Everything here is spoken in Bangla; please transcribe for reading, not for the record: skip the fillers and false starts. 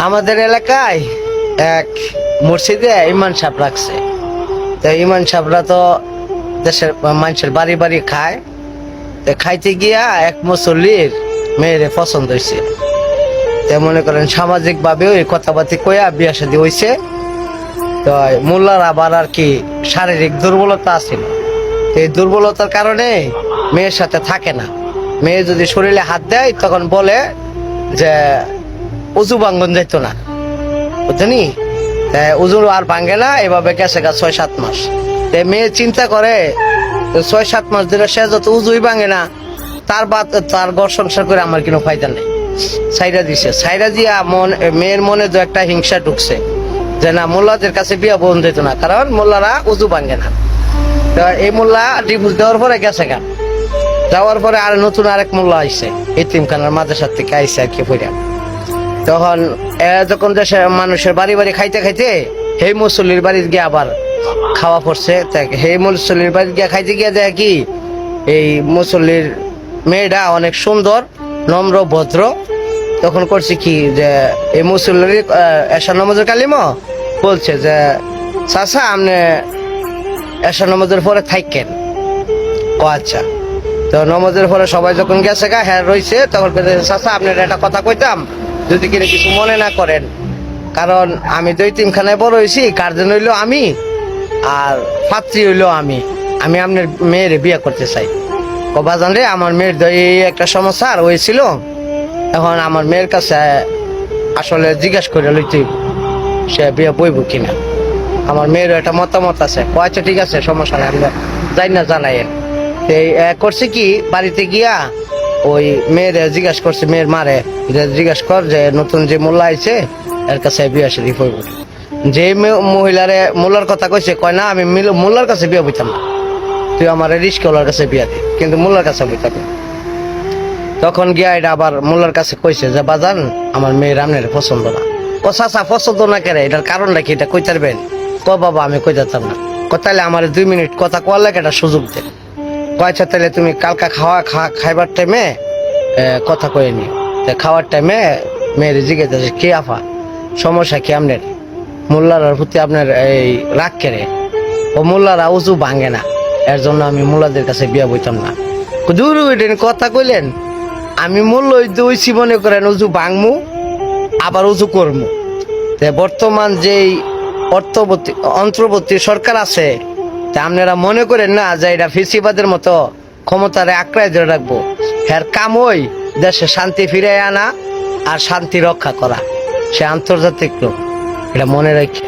আমাদের এলাকায় এক মসজিদে ইমাম সাহেব রাখছে। তো ইমাম সাহেবরা তো দেশের মানুষের বাড়ি বাড়ি খায়। তো খাইতে গিয়া এক মুসল্লির মেয়েরে পছন্দ হয়েছে। তো মনে করেন সামাজিক ভাবে ওই কথাবার্তি কইয়া বিয়া শাদী হয়েছে। তো মোল্লার আবার আর কি শারীরিক দুর্বলতা আছে। এই দুর্বলতার কারণে মেয়ের সাথে থাকে না। মেয়ে যদি শরীরে হাত দেয় তখন বলে যে উজু ভাঙ্গন যাইতো না, বুঝলি? উজু আর ভাঙ্গে না, এভাবে গেছে গা ৬-৭ মাস। মেয়ে চিন্তা করে ৬-৭ মাস ধরে সে যত উজুই ভাঙে না, তার ঘর সংসার করে আমার কোনো ফায়দা নেই। সাইরা দিছে। সাইরা দিয়া মেয়ের মনে তো একটা হিংসা ঢুকছে যে না, মোল্লাদের কাছে বিয়া বোন যেত না, কারণ মোল্লারা উজু ভাঙ্গে না। তো এই মোল্লা ডিভোর্স দেওয়ার পরে গেছে গা। যাওয়ার পরে আর নতুন আরেক মোল্লা আইছে, এতিমখানার মাদ্রাসার থেকে আইসে আর কি পড়া। তখন যখন দেশে মানুষের বাড়ি বাড়ি খাইতে খাইতে সেই মুসল্লির বাড়িতে গিয়ে আবার খাওয়া পড়ছে। সেই মুসল্লির বাড়িতে গিয়ে খাইতে গিয়ে দেয় কি এই মুসল্লির মেয়েটা অনেক সুন্দর, নম্র, ভদ্র। তখন করছে কি যে এই মুসল্লির এশা নামাজের কালিমা বলছে যে চাচা আপনি এশা নামাজের পরে থাকেন। ও আচ্ছা। তো নামাজের পরে সবাই যখন গেছে গা, হ্যাঁ রয়েছে, তখন চাচা আপনার একটা কথা কইতাম, যদি কিনা কিছু মনে না করেন, কারণ আমি তো এতিমখানায় বড় হয়েছি, গার্জেন হইলো আমি আর পাত্রী হইলো আমি আপনার মেয়ের বিয়ে করতে চাই। ও বাজান রে, আমার মেয়ের এই একটা সমস্যা আর হয়েছিল, এখন আমার মেয়ের কাছে আসলে জিজ্ঞাসা করে লইতে সে বিয়ে বইব কিনা। আমার মেয়েরও একটা মতামত আছে। ও আচ্ছা ঠিক আছে, সমস্যা নেই, আমরা যাই না জানাইয়েন। করছে কি বাড়িতে গিয়া ওই মেয়ের জিজ্ঞাসা করছে, মেয়ের মারে জিজ্ঞাসা কর যে নতুন যে মোল্লা আইছে এর কাছে বিয়ে শাদী হইব। যে মহিলারে মোল্লার কথা কইছে, কয় না আমি মোল্লার কাছে বিয়ে বইতাম না, তুই আমার রিস্কওয়ালার কাছে বিয়া দি, কিন্তু মোল্লার কাছে বইতাম না। তখন গিয়া এটা আবার মোল্লার কাছে কইছে যে বাজান আমার মেয়ের আপনার পছন্দ না। ও চাচা পছন্দ না কেন, এটার কারণটা কি এটা কইতে পারবেন? ক বাবা আমি কইতাম না। তাহলে আমার 2 মিনিট কথা কোয়ার লাগে একটা সুযোগ দেন। কয়েছে তাহলে তুমি কালকা খাইবার টাইমে কথা কয়ে নি। খাওয়ার টাইমে মেয়ের জিজ্ঞেস কি আফা সমস্যা কি আপনার, মোল্লার প্রতি আপনার এই রাগ কেড়ে? ও মোল্লারা উজু ভাঙে না, এর জন্য আমি মোল্লাদের কাছে বিয়া বইতাম না। দূর কথা কইলেন, আমি মূল্য দইছি মনে করেন উজু ভাঙমু আবার উজু করমু। বর্তমান যেই অন্তর্বর্তী সরকার আছে, তা আপনারা মনে করেন না যে এটা ফিসিবাদের মতো ক্ষমতারে আঁকড়ায় ধরে রাখবো। এর কাম ওই দেশে শান্তি ফিরে আনা আর শান্তি রক্ষা করা। সে আন্তর্জাতিক লোক, এটা মনে রাখি।